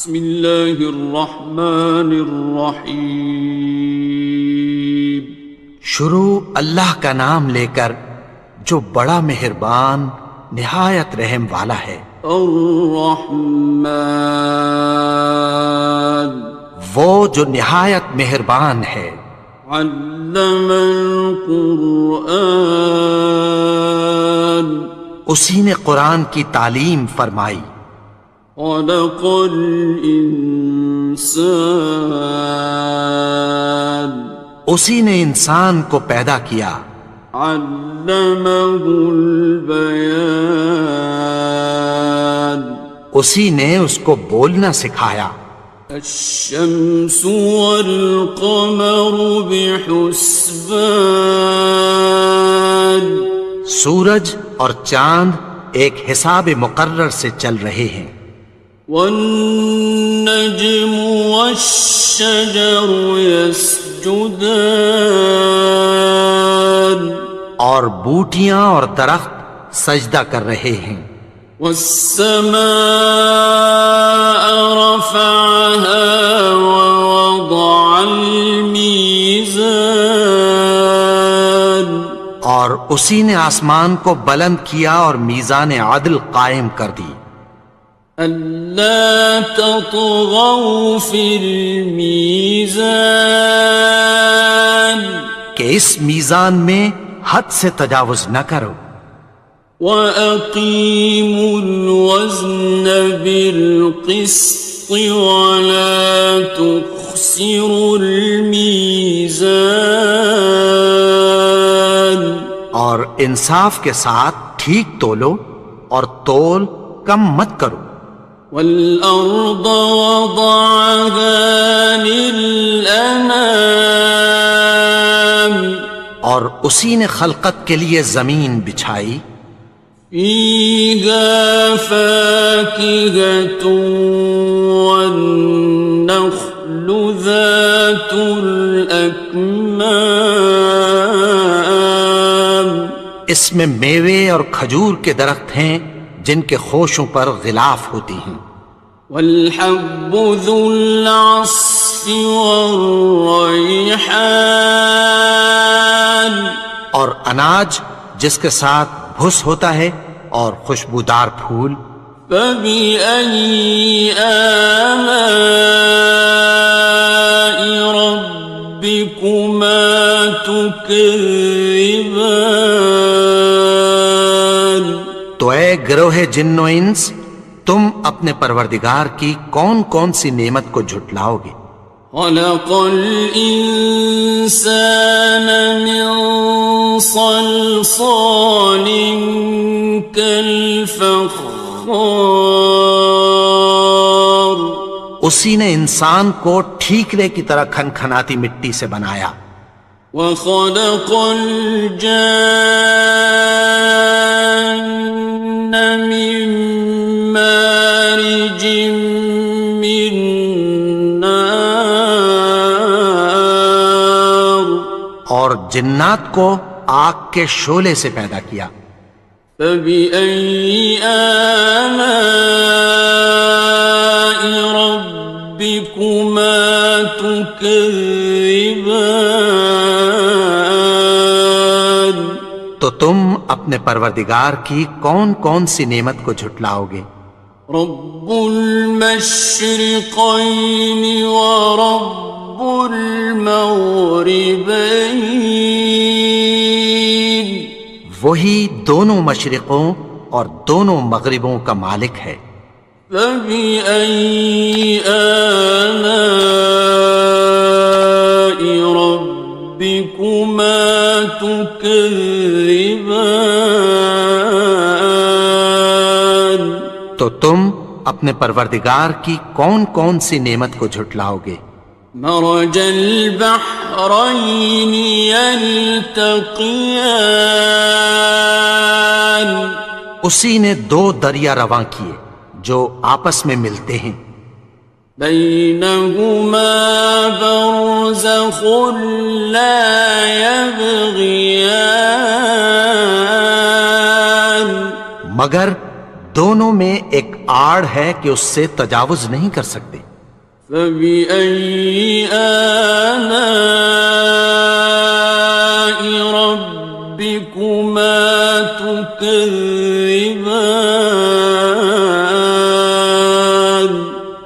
بسم اللہ الرحمن الرحیم۔ شروع اللہ کا نام لے کر جو بڑا مہربان نہایت رحم والا ہے۔ الرحمن، وہ جو نہایت مہربان ہے۔ علم القرآن، اسی نے قرآن کی تعلیم فرمائی۔ خلق الانسان، اسی نے انسان کو پیدا کیا۔ علمہ البیان، اسی نے اس کو بولنا سکھایا۔ الشمس والقمر بحسبان، سورج اور چاند ایک حساب مقرر سے چل رہے ہیں۔ والنجم والشجر يسجدان، اور بوٹیاں اور درخت سجدہ کر رہے ہیں۔ والسماء رفعها ووضع الميزان، اور اسی نے آسمان کو بلند کیا اور میزان عدل قائم کر دی۔ ألا تطغوا في الميزان، کہ اس میزان میں حد سے تجاوز نہ کرو۔ وَأَقِيمُوا الْوَزْنَ بِالْقِسْطِ وَلَا تُخْسِرُوا الْمِيزَانَ، اور انصاف کے ساتھ ٹھیک تولو اور تول کم مت کرو۔ وَالْأَرْضَ وَضَعَهَا لِلْأَنَامِ، اور اسی نے خلقت کے لیے زمین بچھائی۔ فِيهَا فَاكِهَةٌ وَالنَّخْلُ ذَاتُ الْأَكْمَامِ، اس میں میوے اور کھجور کے درخت ہیں جن کے خوشوں پر غلاف ہوتی ہیں۔ وَالْحَبُّ ذُو الْعَصْفِ وَالرَّيْحَانِ، اور اناج جس کے ساتھ بھس ہوتا ہے اور خوشبودار پھول۔ فَبِأَيِّ آلَاءِ رَبِّكُمَا تُكَذِّبَانِ، تو اے گروہ جن و انس، تم اپنے پروردگار کی کون کون سی نعمت کو جھٹلاؤ گے؟ خَلَقَ الْإِنسَانَ مِنْ صَلْصَالٍ كَالْفَخَّارِ، اسی نے انسان کو ٹھیکرے کی طرح کھنکھناتی مٹی سے بنایا۔ وَخَلَقَ الْجَانَّ مِن مَّارِجٍ مِّن نَّارٍ، اور جنات کو آگ کے شعلے سے پیدا کیا۔ فَبِأَيِّ آلَاءِ رَبِّكُمَا تُكَذِّبَانِ، تو تم اپنے پروردگار کی کون کون سی نعمت کو جھٹلاؤ گے؟ رب المشرقین ورب المغربین، وہی دونوں مشرقوں اور دونوں مغربوں کا مالک ہے۔ فَبِأَيِّ آلَاءِ رَبِّكُمَا تُكَذِّبَانِ، تو تم اپنے پروردگار کی کون کون سی نعمت کو جھٹلاؤ گے؟ مرج البحرین یلتقیان، اسی نے دو دریا رواں کیے جو آپس میں ملتے ہیں۔ بینہما برزخ لا یبغیان، مگر دونوں میں ایک آڑ ہے کہ اس سے تجاوز نہیں کر سکتے۔ فبأي آلاء ربكما تكذبان؟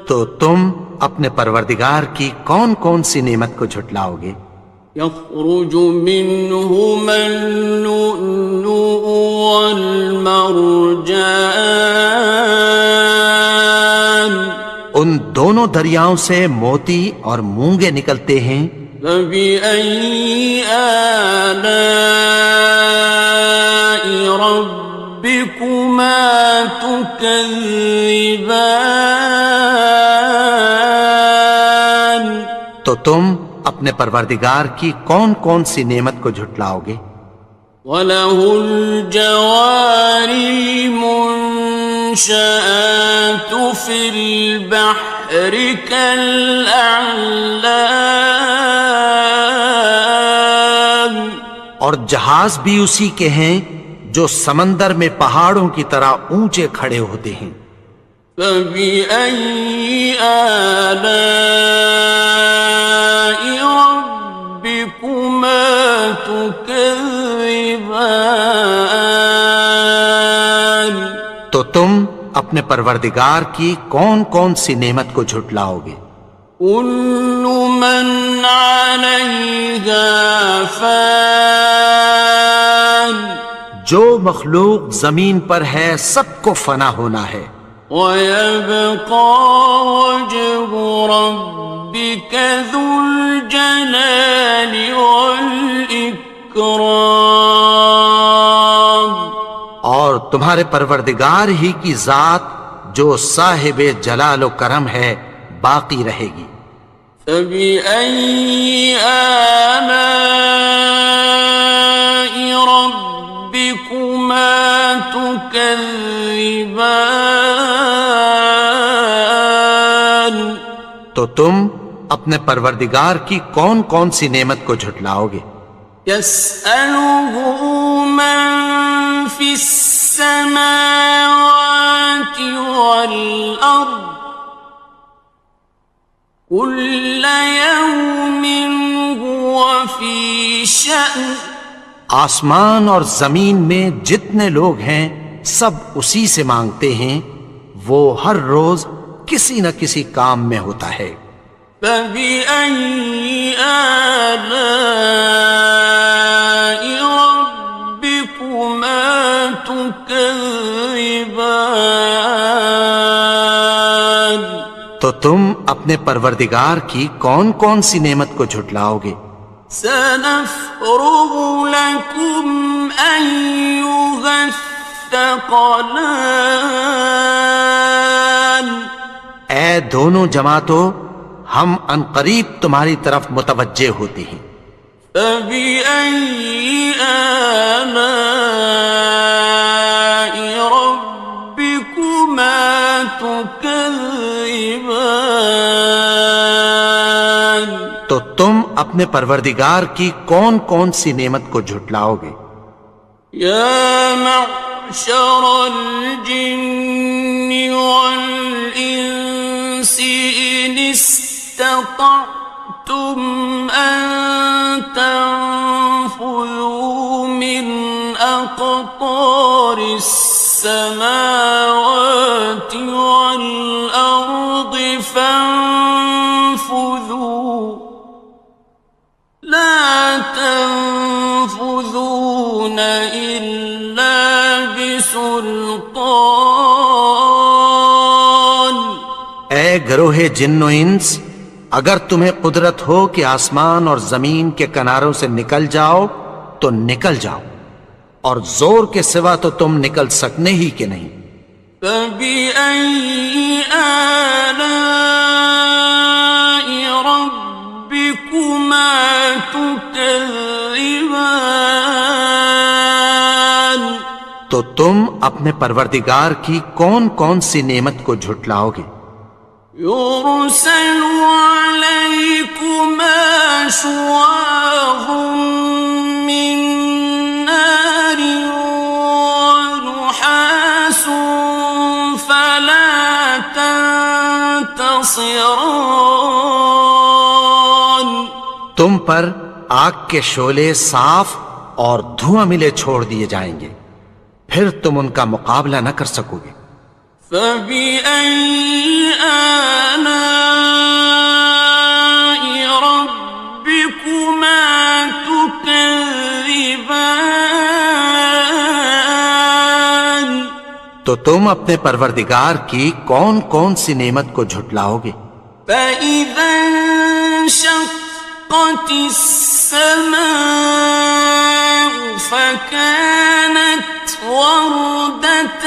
تو تم اپنے پروردگار کی کون کون سی نعمت کو جھٹلاؤ گے؟ يخرج منهما اللؤلؤ والمرجان، ان دونوں دریاؤں سے موتی اور مونگے نکلتے ہیں۔ فبأي آلاء ربكما تكذبان؟ تو تم اپنے پروردگار کی کون کون سی نعمت کو جھٹلاؤ گے؟ وَلَهُ الْجَوَارِ الْمُنشَآتُ فِي الْبَحْرِ كَالْأَعْلَامِ، اور جہاز بھی اسی کے ہیں جو سمندر میں پہاڑوں کی طرح اونچے کھڑے ہوتے ہیں۔ فَبِأَيِّ آلَاءِ رَبِّكُمَا تُكَذِّبَانِ؟ تو تم اپنے پروردگار کی کون کون سی نعمت کو جھٹلاؤ گے؟ كُلُّ مَنْ عَلَيْهَا فَانٍ، جو مخلوق زمین پر ہے سب کو فنا ہونا ہے۔ وَيَبْقَى وَجْهُ رَبِّكَ ذُو الْجَلَالِ وَالْإِكْرَامِ، اور تمہارے پروردگار ہی کی ذات جو صاحب جلال و کرم ہے باقی رہے گی۔ فَبِأَيِّ آلَاءِ رَبِّكُمَا تُكَذِّبَانِ؟ تو تم اپنے پروردگار کی کون کون سی نعمت کو جھٹلاؤ گے؟ يَسْأَلُهُ مَن فِي السَّمَاوَاتِ وَالْأَرْضِ كُلَّ يَوْمٍ هُوَ فِي شَأْنٍ، آسمان اور زمین میں جتنے لوگ ہیں سب اسی سے مانگتے ہیں، وہ ہر روز کسی نہ کسی کام میں ہوتا ہے۔ فَبِأَيِّ آلَاءِ رَبِّكُمَا تُكَذِّبَانِ؟ تو تم اپنے پروردگار کی کون کون سی نعمت کو جھٹلاؤ گے؟ سَنَفْرُغُ لَكُمْ أَيُّهَ الثَّقَلَانِ، اے دونوں جماعتوں، ہم عنقریب تمہاری طرف متوجہ ہوتے ہیں۔ فَبِأَيِّ آلَاءِ رَبِّكُمَا تُكَذِّبَانِ؟ تو تم اپنے پروردگار کی کون کون سی نعمت کو جھٹلاؤ گے؟ يَا مَعْشَرَ الْجِنِّ وَالْإِنسِ إِنِ اسْتَطَعْتُمْ أَن تَنفُذُوا مِنْ أَقْطَارِ السَّمَاوَاتِ وَالْأَرْضِ فَانفُذُوا لَا تَنفُذُونَ إِلَّا بِسُلْطَانٍ۔ اے گروہ جن و انس، اگر تمہیں قدرت ہو کہ آسمان اور زمین کے کناروں سے نکل جاؤ تو نکل جاؤ، اور زور کے سوا تو تم نکل سکنے ہی کہ نہیں۔ فَبِأَيِّ آلَاءِ رَبِّكُمَا تُكَذِّبَانِ؟ تو تم اپنے پروردگار کی کون کون سی نعمت کو جھٹلاؤ گے؟ يُرْسَلُ عَلَيْكُمَا شُوَاظٌ مِّن نَّارٍ وَنُحَاسٌ خاصران. تم پر آگ کے شعلے صاف اور دھواں ملے چھوڑ دیے جائیں گے، پھر تم ان کا مقابلہ نہ کر سکو گے۔ فبأي آلاء ربكما تكذبان. تو تم اپنے پروردگار کی کون کون سی نعمت کو جھٹلاؤ گے؟ فإذا انشقت السماء فكانت وردة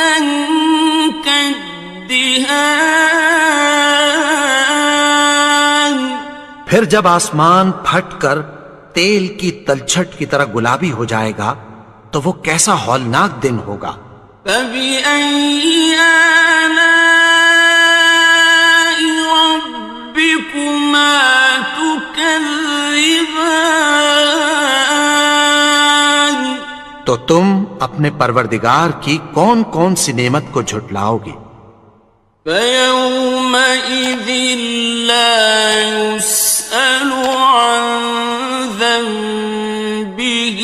كالدهان. پھر جب آسمان پھٹ کر تیل کی تلچھٹ کی طرح گلابی ہو جائے گا تو وہ کیسا ہولناک دن ہوگا۔ فبأي آلاء ربكما تكذبان. تو تم اپنے پروردگار کی کون کون سی نعمت کو جھٹلاؤ گے؟ فيومئذ لا يسأل عن ذنبه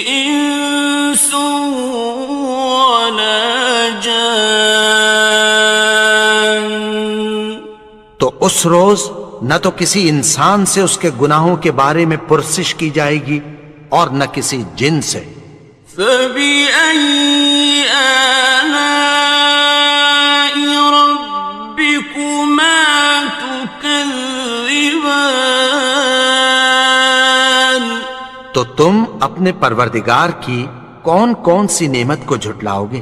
إنس ولا جان. تو اس روز نہ تو کسی انسان سے اس کے گناہوں کے بارے میں پرسش کی جائے گی اور نہ کسی جن سے۔ فبأي آلاء ربكما تكذبان. تو تم اپنے پروردگار کی کون کون سی نعمت کو جھٹلاؤ گے؟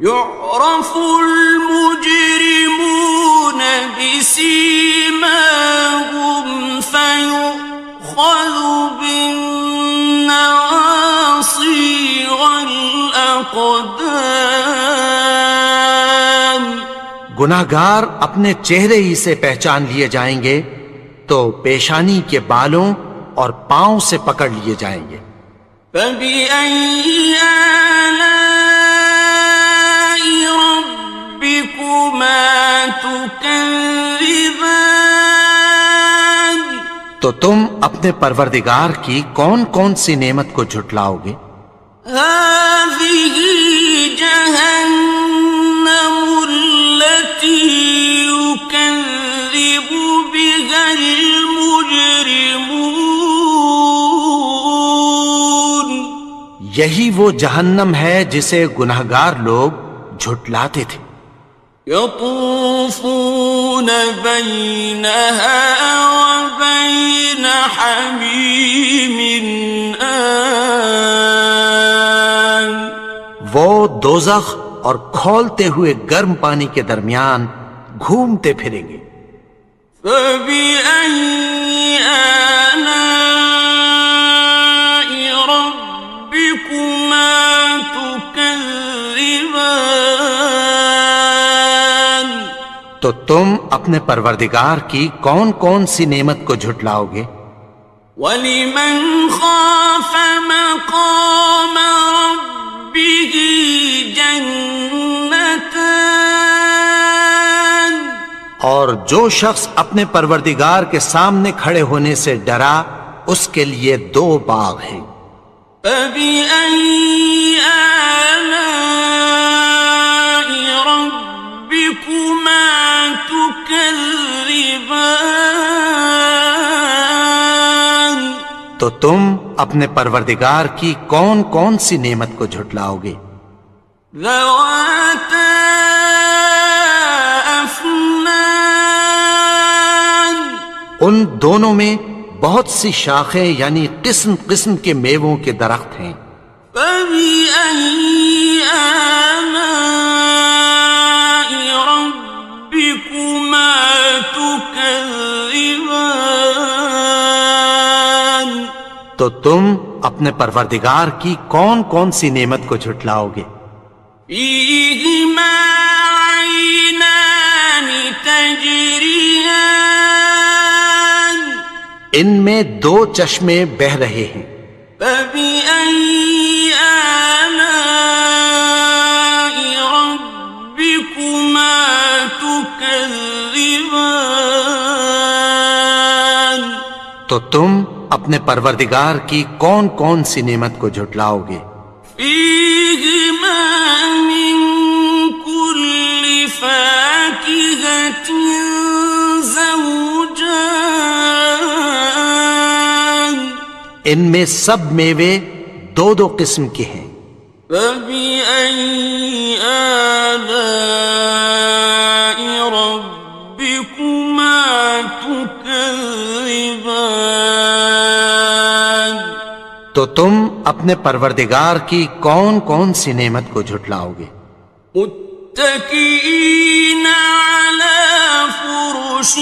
يعرف المجرمون بسيماهم فيؤخذ بالنواصي والأقدام. گناہگار اپنے چہرے ہی سے پہچان لیے جائیں گے تو پیشانی کے بالوں اور پاؤں سے پکڑ لیے جائیں گے۔ فبأي آلاء ربكما تكذبان. تو تم اپنے پروردگار کی کون کون سی نعمت کو جھٹلاؤ گے؟ هذه جهنم التي يكذب بها المجرمون. یہی وہ جہنم ہے جسے گناہگار لوگ جھٹلاتے تھے۔ يطوفون بينها وبين حميم آن. وہ دوزخ اور کھولتے ہوئے گرم پانی کے درمیان گھومتے پھریں گے۔ فبأي آلاء ربكما تكذبان. تو تم اپنے پروردگار کی کون کون سی نعمت کو جھٹلاؤ گے؟ وَلِمَنْ خَافَ مَقَامَ رَبِّهِ جَنَّتَانِ. اور جو شخص اپنے پروردگار کے سامنے کھڑے ہونے سے ڈرا اس کے لیے دو باغ ہیں۔ فَبِأَيِّ آلَاءِ رَبِّكُمَا تُكَذِّبَانِ. تو تم اپنے پروردگار کی کون کون سی نعمت کو جھٹلاؤ گے؟ ذَوَاتَا أَفْنَانٍ. ان دونوں میں بہت سی شاخیں یعنی قسم قسم کے میووں کے درخت ہیں۔ فَبِأَيِّ آلَاءِ رَبِّكُمَا تُكَذِّبَانِ. تو تم اپنے پروردگار کی کون کون سی نعمت کو جھٹلاؤ گے؟ فِيهِمَا عَيْنَانِ تَجْرِيَانِ. ان میں دو چشمے بہہ رہے ہیں۔ فَبِأَيِّ آلَاءِ رَبِّكُمَا تُكَذِّبَانِ. تكذبان تو تم اپنے پروردگار کی کون کون سی نعمت کو جھٹلاؤ گے؟ فيهما من كل فاكهة زوجان ان میں سب میوے دو دو قسم کے ہیں۔ فبأي آلاء ربكما تكذبان تو تم اپنے پروردگار کی کون کون سی نعمت کو جھٹلاؤ گے؟ متكئين على فرش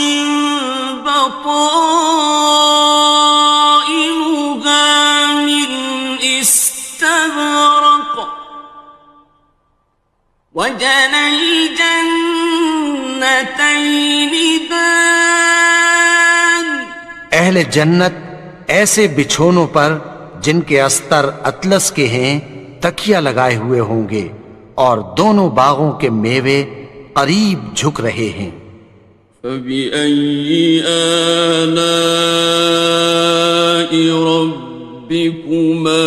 بطائنها من استبرق وجنى الجنتين دان اہل جنت ایسے بچھونوں پر جن کے استر اطلس کے ہیں تکیہ لگائے ہوئے ہوں گے اور دونوں باغوں کے میوے قریب جھک رہے ہیں۔ فبأي آلاء ربكما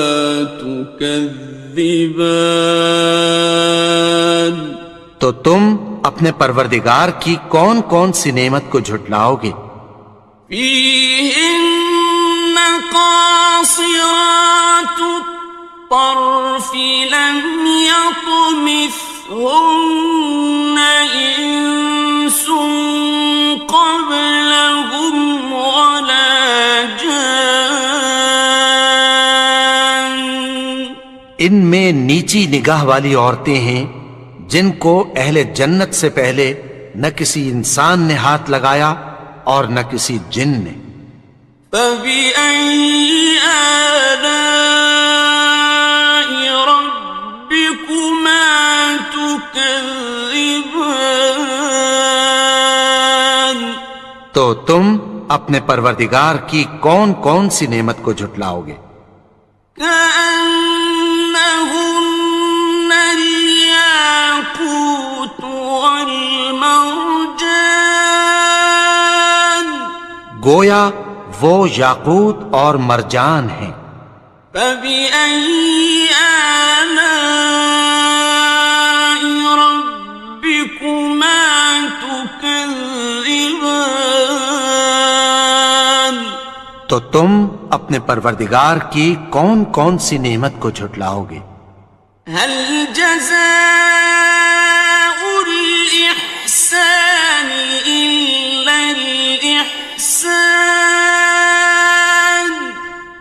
تكذبان تو تم اپنے پروردگار کی کون کون سی نعمت کو جھٹلاؤ گے؟ فيهن قاصرات الطرف لم يطمثهن إنس قبلهم ولا جان ان میں نیچی نگاہ والی عورتیں ہیں جن کو اہل جنت سے پہلے نہ کسی انسان نے ہاتھ لگایا اور نہ کسی جن نے۔ فبأي آلاء ربكما تكذبان تو تم اپنے پروردگار کی کون کون سی نعمت کو جھٹلاؤ گے؟ كأنهن الياقوت والمرجان گویا وہ یاقوت اور مرجان ہیں۔ فبأي آلاء ربكما تكذبان تو تم اپنے پروردگار کی کون کون سی نعمت کو جھٹلاؤ گے؟ هل جزاء الإحسان إلا الإحسان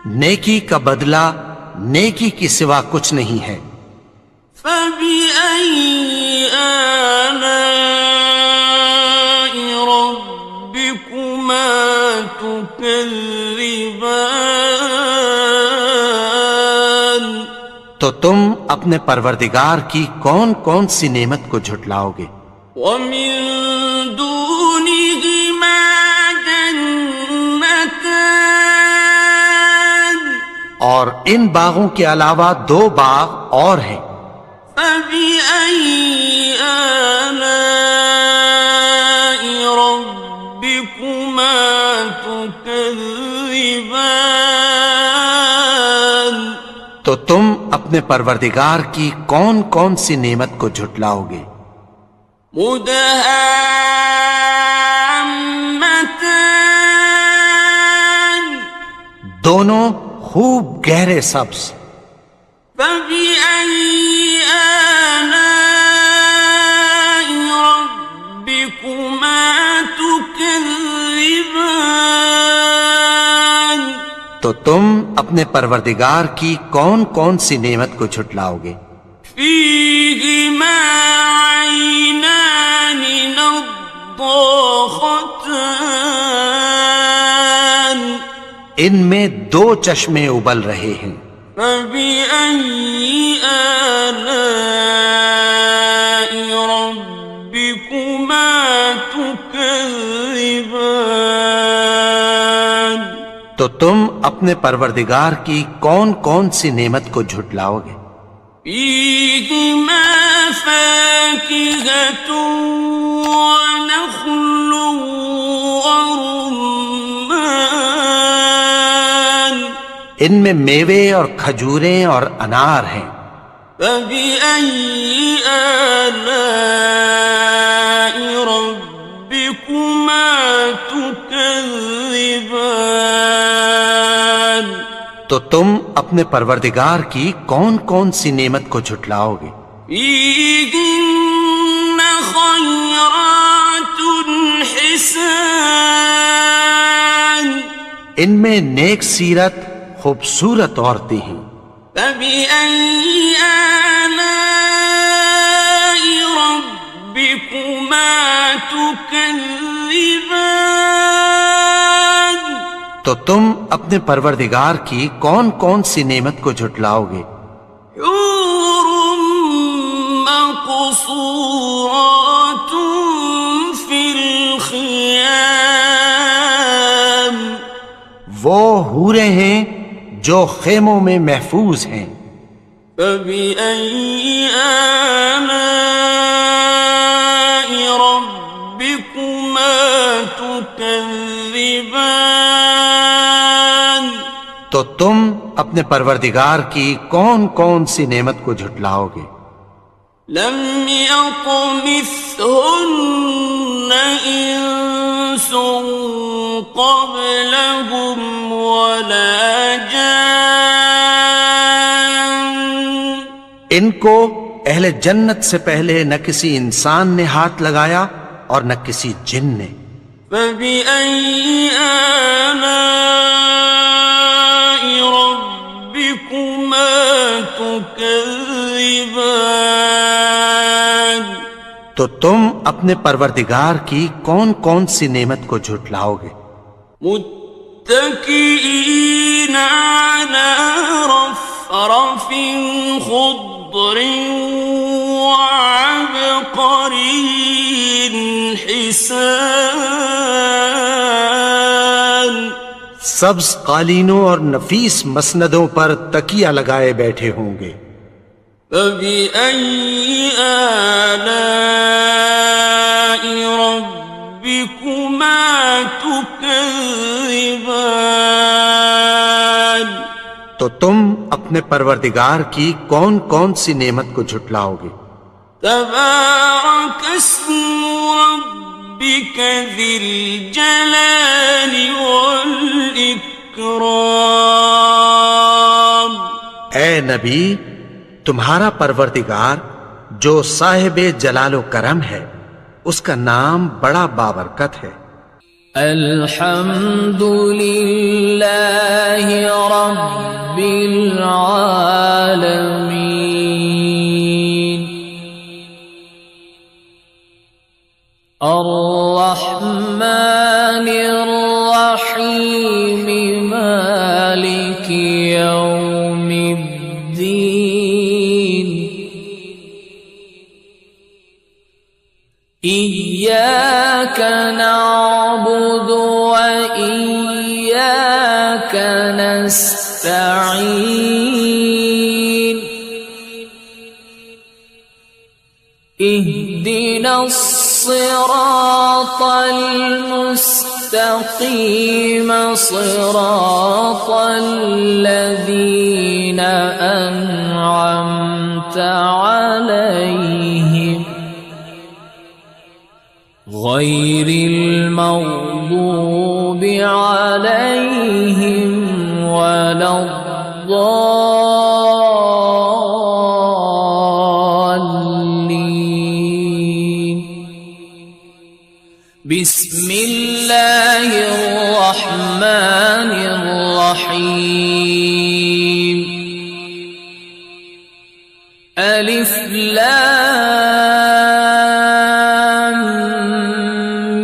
نیکی کا بدلہ نیکی کی سوا کچھ نہیں ہے۔ فبأي آلاء ربكما تكذبان تو تم اپنے پروردگار کی کون کون سی نعمت کو جھٹلاؤ گے؟ ومن دونهما جنتان اور ان باغوں کے علاوہ دو باغ اور ہیں۔ فبأي آلاء ربكما تكذبان تو تم اپنے پروردگار کی کون کون سی نعمت کو جھٹلاؤ گے؟ مدهامتان دونوں خوب گہرے سبز۔ فبأي آلاء ربكما تكذبان تو تم اپنے پروردگار کی کون کون سی نعمت کو جھٹلاؤ گے؟ فيهما عينان نضاختان ان میں دو چشمے ابل رہے ہیں۔ فبأي آلاء ربكما تكذبان تو تم اپنے پروردگار کی کون کون سی نعمت کو جھٹلاؤ گے؟ فيهما فاكهة ونخل ورمان ان میں میوے اور کھجوریں اور انار ہیں. فبأي آلاء ربكما تكذبان تو تم اپنے پروردگار کی کون کون سی نعمت کو جھٹلاؤ گے؟ فيهن خيرات حسان ان میں نیک سیرت خوبصورت عورتیں ہیں. فبأي آلاء ربكما تكذبان تو تم اپنے پروردگار کی کون کون سی نعمت کو جھٹلاؤ گے؟ حور مقصورات في الخيام وہ حوریں ہیں جو خیموں میں محفوظ ہیں. فبأي آلاء ربكما تكذبان تو تم اپنے پروردگار کی کون کون سی نعمت کو جھٹلاؤ گے؟ لم يطمثهن إنس قبلهم ولا جان ان کو اہل جنت سے پہلے نہ کسی انسان نے ہاتھ لگایا اور نہ کسی جن نے. فبأي آلاء ربكما تكذبان تو تم اپنے پروردگار کی کون کون سی نعمت کو جھٹلاؤ گے؟ متكئين على رفرف خضر وعبقري حسان سبز قالینوں اور نفیس مسندوں پر تکیہ لگائے بیٹھے ہوں گے. فبأي آلاء ربكما تكذبان تو تم اپنے پروردگار کی کون کون سی نعمت کو جھٹلاؤ گے؟ تبارك اسم ربك ذي الجلال والإكرام اے نبی، تمہارا پروردگار جو صاحب جلال و کرم ہے، اس کا نام بڑا بابرکت ہے. الحمد للہ رب العالمین الرحمن الرحیم مالک یوم الدین إياك نعبد وإياك نستعين اهدنا الصراط المستقيم صراط الذين أنعمت عليهم غير المغضوب عليهم ولا الضالين بسم الله الرحمن الرحيم ألف لام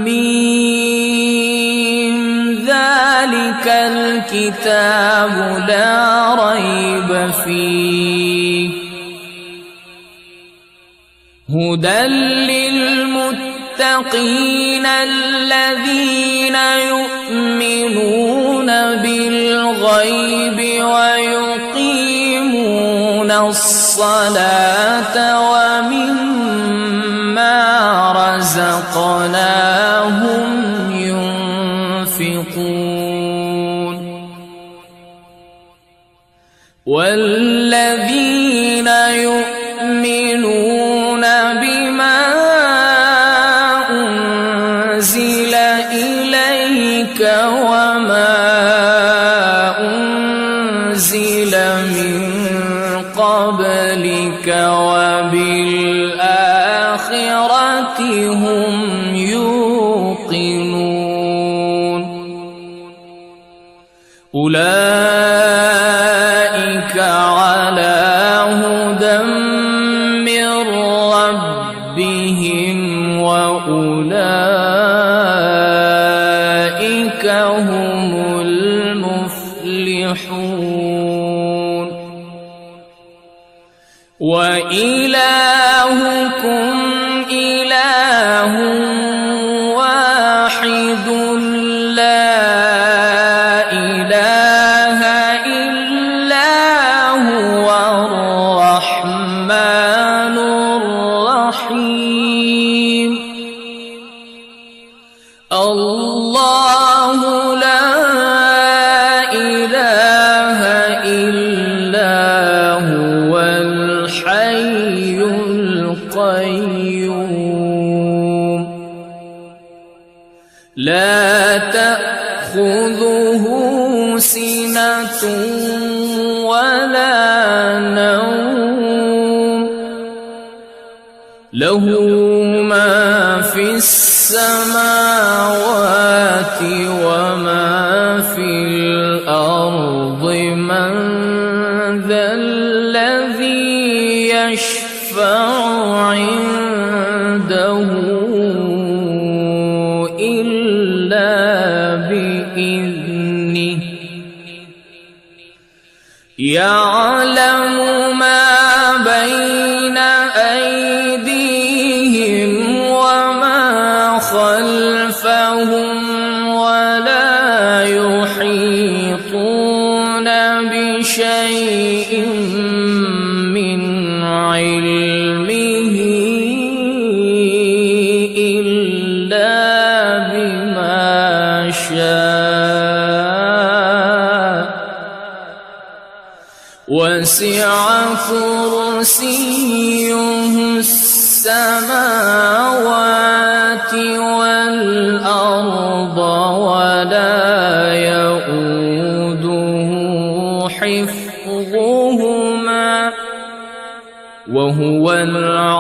ميم ذلك الكتاب لا ريب فيه هدى للمتقين الذين يؤمنون بالغيب ويقيمون الصلاة ومما والذين يؤمنون بما أنزل إليك وما أنزل من قبلك وبالآخرة هم يوقنون أولئك على هدى من ربهم وأولئك هم المفلحون وإلهكم إله واحد لا إله إلا هو الرحمن الرحيم الله لا إله إلا هو الحي القيوم لا تأخذه سنة ولا نوم له ما في السماوات وما في الأرض من ذا الذي يشفع عنده إلا بإذنه يعلم ما بين أيديهم وما خلفهم ولا يحيطون بشيء من علمه إلا بما شاء وسع كرسيه السماوات والأرض ولا يؤوده حفظهما وهو العلي